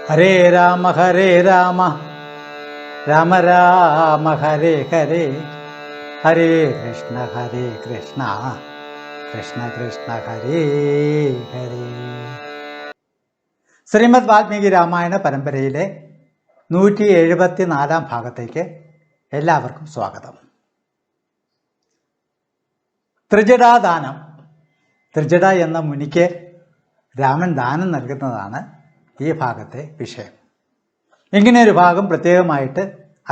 ഹരേ രാമ രാമ രാമ ഹരേ ഹരേ, ഹരേ കൃഷ്ണ കൃഷ്ണ കൃഷ്ണ ഹരേ ഹരേ. ശ്രീമദ് വാൽമീകി രാമായണ പരമ്പരയിലെ 174 ഭാഗത്തേക്ക് എല്ലാവർക്കും സ്വാഗതം. ത്രിജടാദാനം. ത്രിജട എന്ന മുനിക്ക് രാമൻ ദാനം നൽകുന്നതാണ് ഈ ഭാഗത്തെ വിഷയം. ഇങ്ങനെയൊരു ഭാഗം പ്രത്യേകമായിട്ട്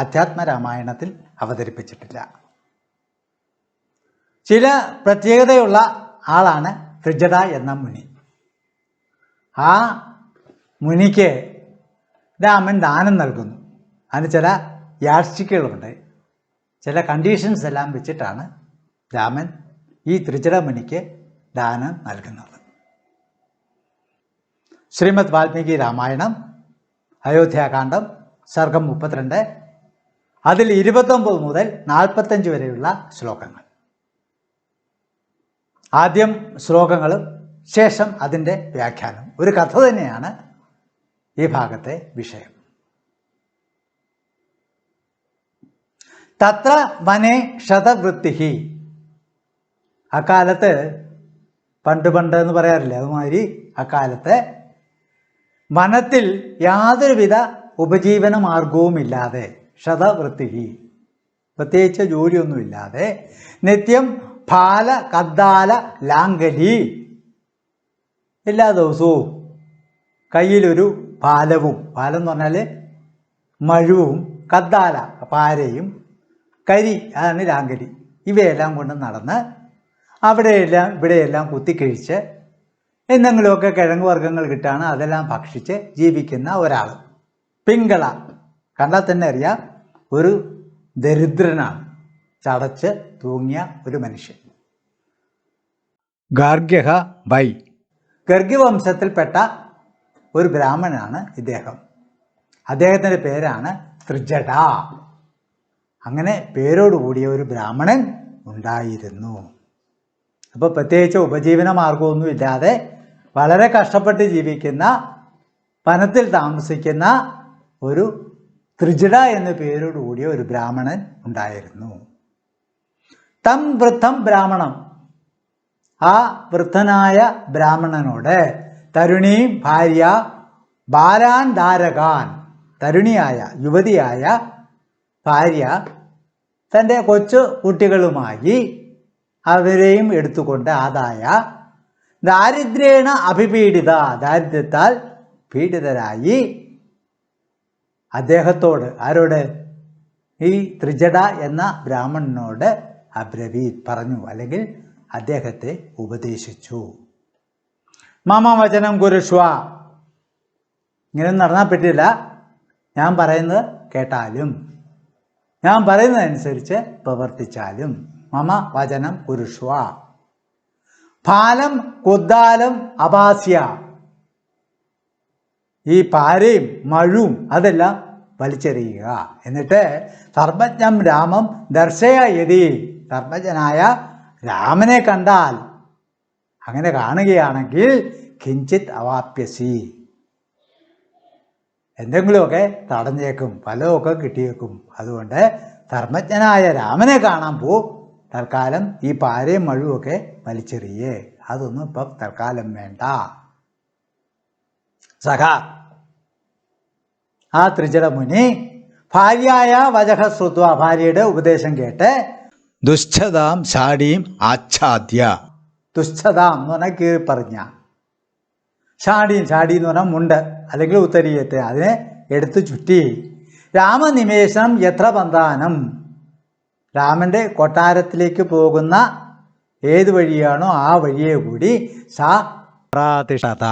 അധ്യാത്മരാമായണത്തിൽ അവതരിപ്പിച്ചിട്ടില്ല. ചില പ്രത്യേകതയുള്ള ആളാണ് ത്രിജട എന്ന മുനി. ആ മുനിക്ക് രാമൻ ദാനം നൽകുന്നു. അതിന് ചില യാഷ്ടിക്കുകളുണ്ട്, ചില കണ്ടീഷൻസ് എല്ലാം വെച്ചിട്ടാണ് രാമൻ ഈ ത്രിജട മുനിക്ക് ദാനം നൽകുന്നത്. ശ്രീമദ് വാൽമീകി രാമായണം അയോധ്യാകാന്ഡം സർഗം 32, അതിൽ 29 മുതൽ 45 വരെയുള്ള ശ്ലോകങ്ങൾ. ആദ്യം ശ്ലോകങ്ങളും ശേഷം അതിൻ്റെ വ്യാഖ്യാനം. ഒരു കഥ തന്നെയാണ് ഈ ഭാഗത്തെ വിഷയം. തത്ര വനേ ശതവൃത്തി. അക്കാലത്ത് പണ്ട് എന്ന് പറയാറില്ല, അതുമാതിരി അക്കാലത്ത് വനത്തിൽ യാതൊരുവിധ ഉപജീവന മാർഗവുമില്ലാതെ, ശതവൃത്തി പ്രത്യേകിച്ച് ജോലിയൊന്നുമില്ലാതെ, നിത്യം ഫാല കദ്ദാല ലാങ്കലി, എല്ലാ ദിവസവും കയ്യിലൊരു ഫാലവും, ഫാലം എന്ന് പറഞ്ഞാൽ മഴുവും, കദ്ദാല പാരയും, കരി അതാണ് ലാങ്കലി, ഇവയെല്ലാം കൊണ്ട് നടന്ന് അവിടെയെല്ലാം ഇവിടെയെല്ലാം കുത്തിക്കഴിച്ച് എന്തെങ്കിലുമൊക്കെ കിഴങ്ങ് വർഗ്ഗങ്ങൾ കിട്ടാണ് അതെല്ലാം ഭക്ഷിച്ച് ജീവിക്കുന്ന ഒരാൾ. പിങ്കള കണ്ടാൽ തന്നെ അറിയാം, ഒരു ദരിദ്രനാണ്, ചടച്ച് തൂങ്ങിയ ഒരു മനുഷ്യൻ. ഗാർഗ്യഹ വൈ, ഗർഗ്യവംശത്തിൽപ്പെട്ട ഒരു ബ്രാഹ്മണനാണ് ഇദ്ദേഹം. അദ്ദേഹത്തിൻ്റെ പേരാണ് ത്രിജട. അങ്ങനെ പേരോടുകൂടിയ ഒരു ബ്രാഹ്മണൻ ഉണ്ടായിരുന്നു. അപ്പോൾ പ്രത്യേകിച്ച് ഉപജീവന മാർഗമൊന്നുമില്ലാതെ വളരെ കഷ്ടപ്പെട്ട് ജീവിക്കുന്ന, വനത്തിൽ താമസിക്കുന്ന ഒരു ത്രിജട എന്ന പേരോടുകൂടിയ ഒരു ബ്രാഹ്മണൻ ഉണ്ടായിരുന്നു. തം വൃദ്ധം ബ്രാഹ്മണം, ആ വൃദ്ധനായ ബ്രാഹ്മണനോട് തരുണീം ഭാര്യ ബാലാൻ ധാരകാൻ, തരുണിയായ യുവതിയായ ഭാര്യ തൻ്റെ കൊച്ചു കുട്ടികളുമായി അവരെയും എടുത്തുകൊണ്ട് ആദായ ദാരിദ്ര്യേണ അഭിപീഡിത, ദാരിദ്ര്യത്താൽ പീഡിതരായി അദ്ദേഹത്തോട്, ആരോട്? ഈ ത്രിജട എന്ന ബ്രാഹ്മണനോട് അബ്രവീത് പറഞ്ഞു, അല്ലെങ്കിൽ അദ്ദേഹത്തെ ഉപദേശിച്ചു. മമ വചനം കുരുഷ്വ, ഇങ്ങനെ നടന്നാൽ പറ്റില്ല, ഞാൻ പറയുന്നത് കേട്ടാലും ഞാൻ പറയുന്നതനുസരിച്ച് പ്രവർത്തിച്ചാലും. മമ വചനം കുരുഷ്വ. ഫാലം കുദ്ദാലം അപാസ്യ, ഈ പാരയും മഴുവും അതെല്ലാം വലിച്ചെറിയുക. എന്നിട്ട് ധർമ്മജ്ഞം രാമം ദർശയ യതി, ധർമ്മജനായ രാമനെ കണ്ടാൽ, അങ്ങനെ കാണുകയാണെങ്കിൽ കിഞ്ചിത് അവാപ്യസി, എന്തെങ്കിലുമൊക്കെ തടഞ്ഞേക്കും, ഫലമൊക്കെ കിട്ടിയേക്കും. അതുകൊണ്ട് ധർമ്മജ്ഞനായ രാമനെ കാണാൻ പോ, തൽക്കാലം ഈ പാരയും മഴുവൊക്കെ വലിച്ചെറിയേ, അതൊന്നും ഇപ്പം തൽക്കാലം വേണ്ട. സഖ, ആ ത്രിജട മുനി ഭാര്യയായ വചഃ ശ്രുത്വ, ഭാര്യയുടെ ഉപദേശം കേട്ട് ദുശ്ചതാം ഷാഢീം ആച്ഛാദ്യ, ദുശ്ചതാം എന്ന് പറഞ്ഞാൽ കീറി പറഞ്ഞ, ഷാഢീം, ഷാഢി എന്ന് പറഞ്ഞാൽ മുണ്ട് അല്ലെങ്കിൽ ഉത്തരീയത്തെ, അതിനെ എടുത്തു ചുറ്റി, രാമനിമേഷം യത്ര ബന്ധാനം, രാമൻ്റെ കൊട്ടാരത്തിലേക്ക് പോകുന്ന ഏത് വഴിയാണോ ആ വഴിയെ കൂടി സാ പ്രാതിഷ്ഠത,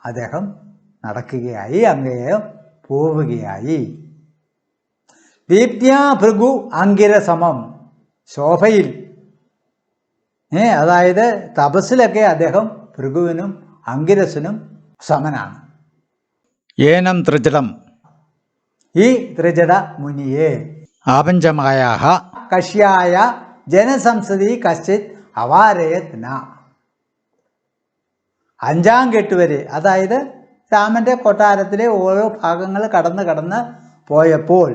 അദ്ദേഹം നടക്കുകയായി, അങ്ങേയം പോവുകയായി. ദീപ്ത്യാ ഭൃഗു അങ്കിരസമം, ശോഭയിൽ, അതായത് തപസ്സിലൊക്കെ അദ്ദേഹം ഭൃഗുവിനും അങ്കിരസനും സമനാണ്. ഏനം ത്രിജടം, ഈ ത്രിജട മുനിയെ ആപഞ്ചമായ കശ്യായ ജനസംസതി കശ്ചിത് അവാരയത് ന, 5ാം കെട്ട് വരെ, അതായത് രാമൻ്റെ കൊട്ടാരത്തിലെ ഓരോ ഭാഗങ്ങൾ കടന്ന് പോയപ്പോൾ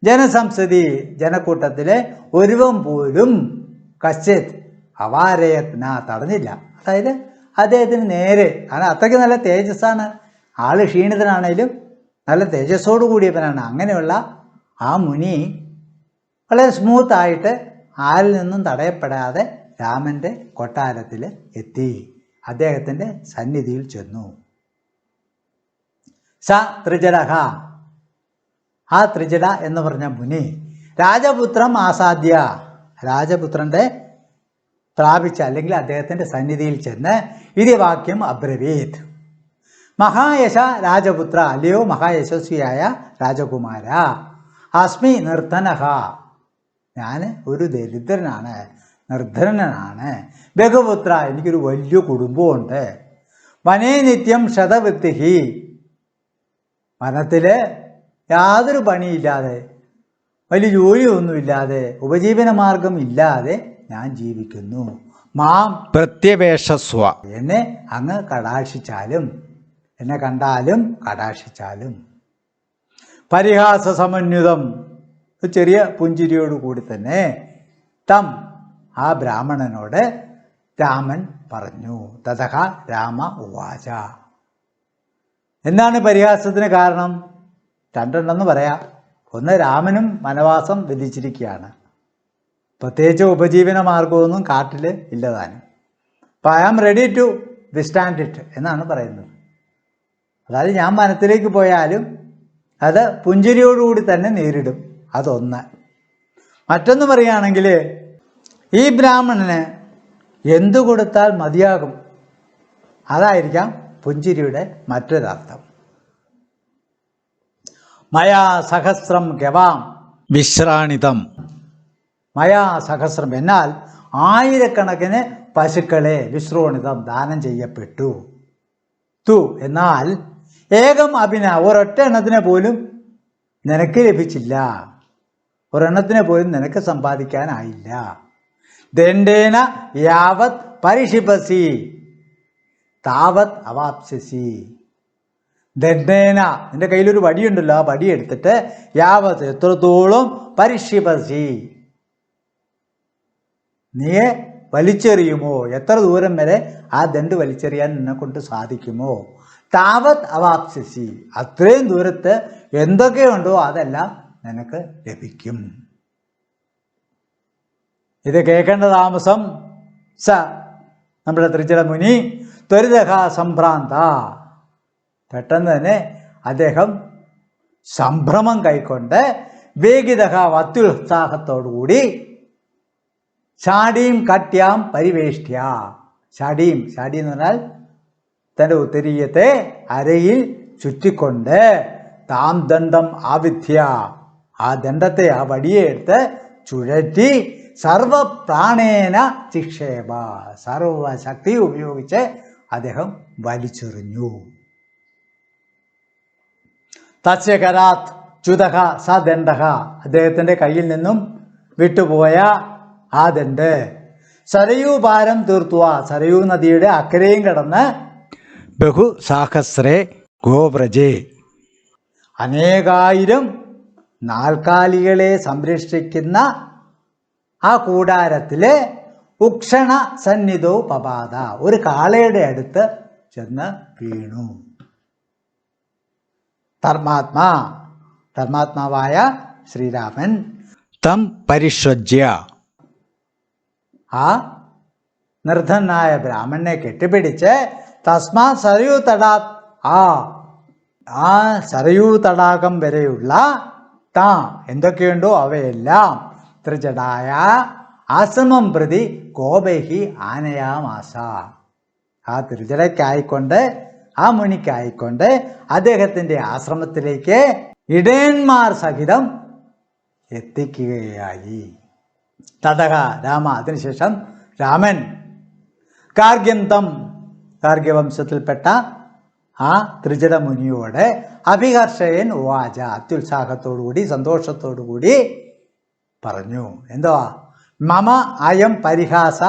ജനസംസതി ജനക്കൂട്ടത്തിലെ ഒരുവൻ പോലും കശ്ചിത് അവാരയത്ന തടഞ്ഞില്ല. അതായത് അദ്ദേഹത്തിന് നേരെ, കാരണം അത്രയ്ക്ക് നല്ല തേജസ്സാണ്, ആള് ക്ഷീണിതനാണേലും നല്ല തേജസ്സോടു കൂടിയവനാണ്. അങ്ങനെയുള്ള ആ മുനി വളരെ സ്മൂത്തായിട്ട് ആരിൽ നിന്നും തടയപ്പെടാതെ രാമൻ്റെ കൊട്ടാരത്തിൽ എത്തി, അദ്ദേഹത്തിൻ്റെ സന്നിധിയിൽ ചെന്നു. സ ത്രിജടഹ, ആ ത്രിജട എന്ന് പറഞ്ഞ മുനി രാജപുത്രം ആസാദ്യ, രാജപുത്രൻ്റെ പ്രാപിച്ച അല്ലെങ്കിൽ അദ്ദേഹത്തിൻ്റെ സന്നിധിയിൽ ചെന്ന് ഇതി വാക്യം അബ്രവീത്. മഹായശ രാജപുത്ര, അല്ലയോ മഹായശസ്വിയായ രാജകുമാര, അസ്മി നിർധനഹ, ഞാൻ ഒരു ദരിദ്രനാണ്, നിർധനനാണ്. ബഹുപുത്ര, എനിക്കൊരു വലിയ കുടുംബമുണ്ട്. വനേ നിത്യം ശതവൃത്തിഹി, വനത്തിൽ യാതൊരു പണിയില്ലാതെ വലിയ ജോലിയൊന്നുമില്ലാതെ ഉപജീവന മാർഗം ഇല്ലാതെ ഞാൻ ജീവിക്കുന്നു. മാം പ്രത്യവേഷസ്വ, എന്നെ അങ്ങ് കടാക്ഷിച്ചാലും, എന്നെ കണ്ടാലും കടാക്ഷിച്ചാലും. പരിഹാസ സമന്വിതം, ചെറിയ പുഞ്ചിരിയോടുകൂടി തന്നെ തം, ആ ബ്രാഹ്മണനോട് രാമൻ പറഞ്ഞു. തതഹ രാമ ഉവാച. എന്താണ് പരിഹാസത്തിന് കാരണം? രണ്ടെണ്ണെന്ന് പറയാം. ഒന്ന്, രാമനും വനവാസം വിധിച്ചിരിക്കുകയാണ്, പ്രത്യേകിച്ച് ഉപജീവന മാർഗമൊന്നും കാട്ടിൽ ഇല്ലതാനും. അപ്പോൾ I am ready to withstand it എന്നാണ് പറയുന്നത്. അതായത് ഞാൻ വനത്തിലേക്ക് പോയാലും അത് പുഞ്ചിരിയോടുകൂടി തന്നെ നേരിടും. അതൊന്ന്. മറ്റൊന്ന് പറയുകയാണെങ്കിൽ ഈ ബ്രാഹ്മണന് എന്തു കൊടുത്താൽ മതിയാകും, അതായിരിക്കാം പുഞ്ചിരിയുടെ മറ്റൊരർത്ഥം. മയാ സഹസ്രം ഗവാം വിശ്രാണിതം, മയാ സഹസ്രം എന്നാൽ ആയിരക്കണക്കിന് പശുക്കളെ വിശ്രോണിതം ദാനം ചെയ്യപ്പെട്ടു. തു എന്നാൽ ഏകം അഭിന, ഒരൊറ്റ എണ്ണത്തിനെ പോലും നിനക്ക് ലഭിച്ചില്ല, ഒരെണ്ണത്തിനെ പോലും നിനക്ക് സമ്പാദിക്കാനായില്ല. ദണ്ഡേന യാവത് പരിഷിപസി താവത് അവാപ്സ്യസി. ദണ്ഡേന, നിന്റെ കയ്യിലൊരു വടിയുണ്ടല്ലോ, ആ വടി എടുത്തിട്ട് യാവത് എത്രത്തോളം പരിഷിപസി, നീയെ വലിച്ചെറിയുമോ, എത്ര ദൂരം വരെ ആ ദണ്ട് വലിച്ചെറിയാൻ നിന്നെ കൊണ്ട് സാധിക്കുമോ, താവത് അവാപ്സ്യസി, അത്രയും ദൂരത്ത് എന്തൊക്കെയുണ്ടോ അതെല്ലാം നിനക്ക് ലഭിക്കും. ഇത് കേൾക്കേണ്ട താമസം സ, നമ്മുടെ ത്രിജട മുനി ത്വരിതഃ സംഭ്രാന്ത, പെട്ടെന്ന് തന്നെ അദ്ദേഹം സംഭ്രമം കൈക്കൊണ്ട് വേഗിതഃ അത്യുത്സാഹത്തോടുകൂടി ഷാഢീം കട്യാം പരിവേഷ്ട്യ, ഷാഢീം, ഷാഢി എന്ന് പറഞ്ഞാൽ തൻ്റെ ഉത്തരീയത്തെ അരയിൽ ചുറ്റിക്കൊണ്ട് താം ദണ്ഡം ആവിധ്യ, ആ ദണ്ഡത്തെ, ആ വടിയെ എടുത്ത് ചുഴറ്റി സർവപ്രാണേന ചിക്ഷേപ, സർവശക്തി ഉപയോഗിച്ച് അദ്ദേഹം വലിച്ചെറിഞ്ഞു. തസ്യകരാത് ച്യുതഃ സ ദണ്ഡഃ, അദ്ദേഹത്തിൻ്റെ കയ്യിൽ നിന്നും വിട്ടുപോയ ആ ദണ്ഡ് സരയൂ പാരം തീർത്തുക, സരയൂ നദിയുടെ അക്കരയും കടന്ന് ബഹുസാഹസ്രേ ഗോവ്രജേ, അനേകായിരം നാൽക്കാലികളെ സംരക്ഷിക്കുന്ന ആ കൂടാരത്തിലെ ഉക്ഷണ സന്നിധോ പപാത, ഒരു കാളയുടെ അടുത്ത് ചെന്ന് വീണു. ധർമാത്മാ, ധർമാത്മാവായ ശ്രീരാമൻ തം പരിഷ്വജ്യ, ആ നിർധനായ ബ്രാഹ്മണനെ കെട്ടിപ്പിടിച്ച് തസ്മാ സരയൂ തടാത്, ആ സരയൂ തടാകം വരെയുള്ള താ എന്തൊക്കെയുണ്ടോ അവയെല്ലാം ത്രിജടായ ആശ്രമം പ്രതി ഗോപൈഹി ആനയാമാസ, ആ ത്രിജടയ്ക്കായിക്കൊണ്ട്, ആ മുനിക്കായിക്കൊണ്ട് അദ്ദേഹത്തിൻ്റെ ആശ്രമത്തിലേക്ക് ഇടയന്മാർ സഹിതം എത്തിക്കുകയായി. തതഹ രാമ, അതിനുശേഷം രാമൻ ഗാർഗ്യന്തം, ഗാർഗ്യവംശത്തിൽപ്പെട്ട ആ ത്രിജട മുനിയോട് അഭിഹർഷയൻ ഉവാച, അത്യുത്സാഹത്തോടുകൂടി സന്തോഷത്തോടുകൂടി പറഞ്ഞു. എന്തോ, മമ അയം പരിഹാസ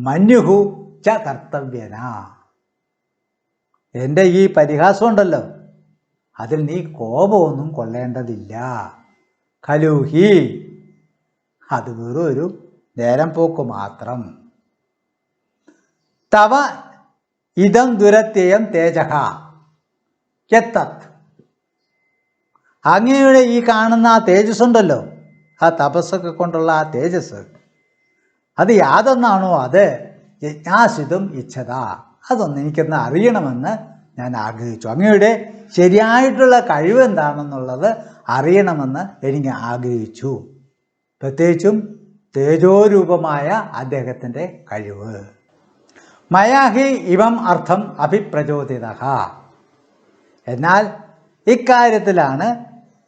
മന്യുഹു ച കർത്തവ്യന, എൻ്റെ ഈ പരിഹാസം ഉണ്ടല്ലോ, അതിൽ നീ കോപമൊന്നും കൊള്ളേണ്ടതില്ല. കലൂഹി, അത് വെറും ഒരു നേരം പോക്ക് മാത്രം. തവ ഇതം ദുരത്യയം തേജഹ യത്തത്, അങ്ങയുടെ ഈ കാണുന്ന ആ തേജസ് ഉണ്ടല്ലോ, ആ തപസ്സൊക്കെ കൊണ്ടുള്ള ആ തേജസ്, അത് യാതൊന്നാണോ അത് ജിജ്ഞാസിതും ഇച്ഛത, അതൊന്ന് എനിക്കൊന്ന് അറിയണമെന്ന് ഞാൻ ആഗ്രഹിച്ചു. അങ്ങയുടെ ശരിയായിട്ടുള്ള കഴിവ് എന്താണെന്നുള്ളത് അറിയണമെന്ന് എനിക്ക് ആഗ്രഹിച്ചു. പ്രത്യേകിച്ചും തേജോരൂപമായ അദ്ദേഹത്തിൻ്റെ കഴിവ്. മയാഹി ഇവം അർത്ഥം അഭിപ്രചോദിത, എന്നാൽ ഇക്കാര്യത്തിലാണ്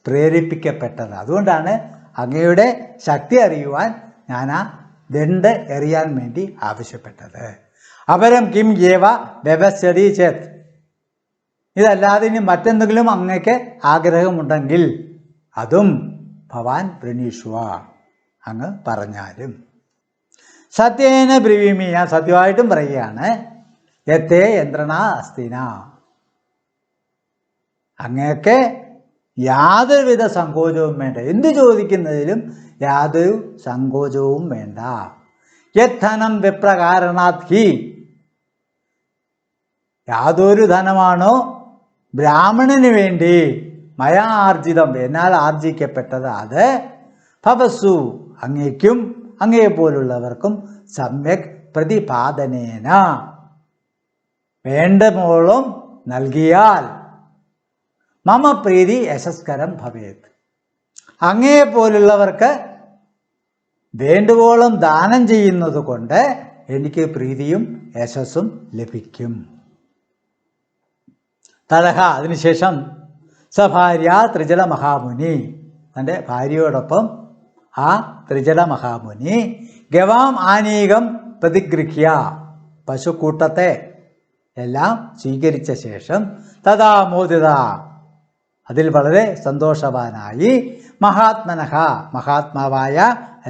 പ്രേരിപ്പിക്കപ്പെട്ടത്. അതുകൊണ്ടാണ് അങ്ങയുടെ ശക്തി അറിയുവാൻ ഞാൻ ആ ദണ്ഡ് എറിയാൻ വേണ്ടി ആവശ്യപ്പെട്ടത്. അപരം കിം ഏവ വ്യവസ്ഥതി ചേത്, ഇതല്ലാതെ ഇനി മറ്റെന്തെങ്കിലും അങ്ങക്ക് ആഗ്രഹമുണ്ടെങ്കിൽ അതും ഭവാൻ പ്രണീഷ്വ, അങ്ങ് പറഞ്ഞാലും. സത്യേന ബ്രവീമി, ഞാൻ സത്യമായിട്ടും പറയുകയാണ്. യത്തേ യന്ത്രണ അസ്തിന, അങ്ങക്ക് യാതൊരുവിധ സങ്കോചവും വേണ്ട, എന്ത് ചോദിക്കുന്നതിലും യാതൊരു സങ്കോചവും വേണ്ട. യദ്ധനം വിപ്രകാരണാത് ഹി, യാതൊരു ധനമാണോ ബ്രാഹ്മണന് വേണ്ടി മയാർജിതം, എന്നാൽ ആർജിക്കപ്പെട്ടത്, അത് ഭവസ്സു, അങ്ങേക്കും അങ്ങയെപ്പോലുള്ളവർക്കും സമ്യക് പ്രതിപാദനേന, വേണ്ടമോളം നൽകിയാൽ മമ പ്രീതി യശസ്കരം ഭവേത്, അങ്ങയെപ്പോലുള്ളവർക്ക് വേണ്ടുവോളം ദാനം ചെയ്യുന്നത് കൊണ്ട് എനിക്ക് പ്രീതിയും യശസ്സും ലഭിക്കും. തതഹ, അതിനുശേഷം സഭാര്യ ത്രിജല മഹാമുനി, തൻ്റെ ഭാര്യയോടൊപ്പം ആ ത്രിജല മഹാമുനി ഗവാം ആനീകം പ്രതിഗൃഹ്യ, പശുക്കൂട്ടത്തെ എല്ലാം സ്വീകരിച്ച ശേഷം തഥാ മോദിത, അതിൽ വളരെ സന്തോഷവാനായി, മഹാത്മനഃ, മഹാത്മാവായ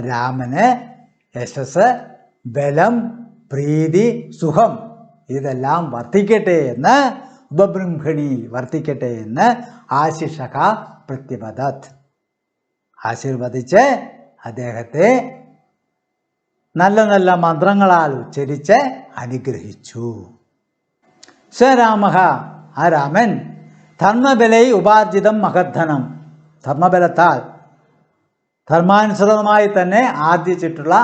രാമന് യശസ്, ബലം, പ്രീതി, സുഖം ഇതെല്ലാം വർദ്ധിക്കട്ടെ എന്ന്, ഉപബൃംഹിണി വർദ്ധിക്കട്ടെ എന്ന് ആശിഷക പ്രത്യപദത്, ആശീർവദിച്ച് അദ്ദേഹത്തെ നല്ല നല്ല മന്ത്രങ്ങളാൽ ഉച്ചരിച്ച് അനുഗ്രഹിച്ചു. സ്വരാമ, ആ രാമൻ ധർമ്മബലൈ ഉപാർജിതം മഹദ്ധനം, ധർമ്മബലത്താൽ ധർമാനുസൃതമായി തന്നെ ആർജിച്ചിട്ടുള്ള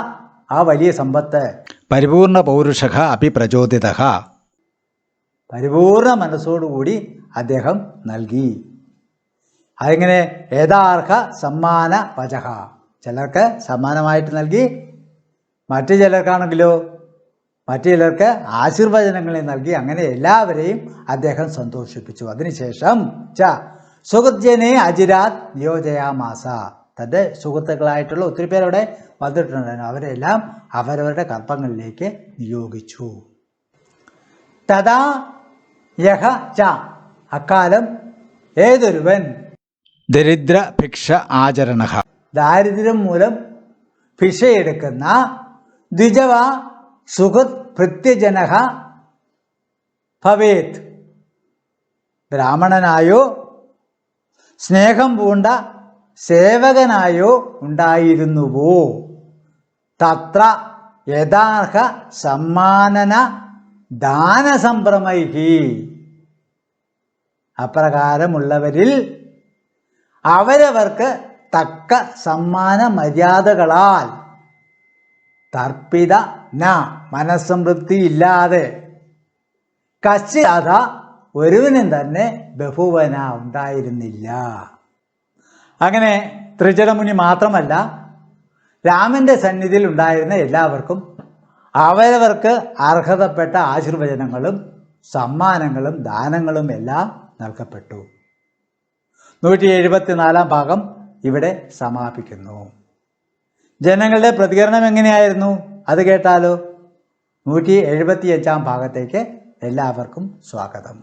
ആ വലിയ സമ്പത്ത്, പരിപൂർണ പൗരുഷ അഭിപ്രചോദിത, പരിപൂർണ മനസ്സോടുകൂടി അദ്ദേഹം നൽകി. അതെങ്ങനെ? ഏതാർഹ സമ്മാന വചഹ, ചിലർക്ക് സമ്മാനമായിട്ട് നൽകി, മറ്റു ചിലർക്കാണെങ്കിലോ മറ്റു ചിലർക്ക് ആശീർവചനങ്ങളെ നൽകി. അങ്ങനെ എല്ലാവരെയും അദ്ദേഹം സന്തോഷിപ്പിച്ചു. അതിനുശേഷം സുഹൃദ്ജനെ അജിരാത് നിയോജയാമാസ, തൻ്റെ സുഹൃത്തുക്കളായിട്ടുള്ള ഒത്തിരി പേരവിടെ വന്നിട്ടുണ്ടായിരുന്നു, അവരെല്ലാം അവരവരുടെ കർമ്മങ്ങളിലേക്ക് നിയോഗിച്ചു. തഥാ യഹ ച, അക്കാലം ഏതൊരുവൻ ദരിദ്ര ഭിക്ഷ ആചരണ, ദാരിദ്ര്യം മൂലം ഭിക്ഷയെടുക്കുന്ന, ദ്വിജവ സുഹൃത് ഭൃത്യജനഃ ഭവേത്, ബ്രാഹ്മണനായോ സ്നേഹം പൂണ്ട സേവകനായോ ഉണ്ടായിരുന്നുവോ, തത്ര യഥാർഹ സമ്മാനന ദാനസംഭ്രമൈഹി, അപ്രകാരമുള്ളവരിൽ അവരവർക്ക് തക്ക സമ്മാന മര്യാദകളാൽ തർപ്പിത ന, മനസ്സംതൃപ്തിയില്ലാതെ, കശ്ചിത, ഒരുവനും തന്നെ ബഹുവന ഉണ്ടായിരുന്നില്ല. അങ്ങനെ ത്രിജടമുനി മാത്രമല്ല, രാമൻ്റെ സന്നിധിയിൽ ഉണ്ടായിരുന്ന എല്ലാവർക്കും അവരവർക്ക് അർഹതപ്പെട്ട ആശീർവചനങ്ങളും സമ്മാനങ്ങളും ദാനങ്ങളും എല്ലാം നൽകപ്പെട്ടു. 174 ഭാഗം ഇവിടെ സമാപിക്കുന്നു. ജനങ്ങളുടെ പ്രതികരണം എങ്ങനെയായിരുന്നു അത് കേട്ടാലോ? 175 ഭാഗത്തേക്ക് എല്ലാവർക്കും സ്വാഗതം.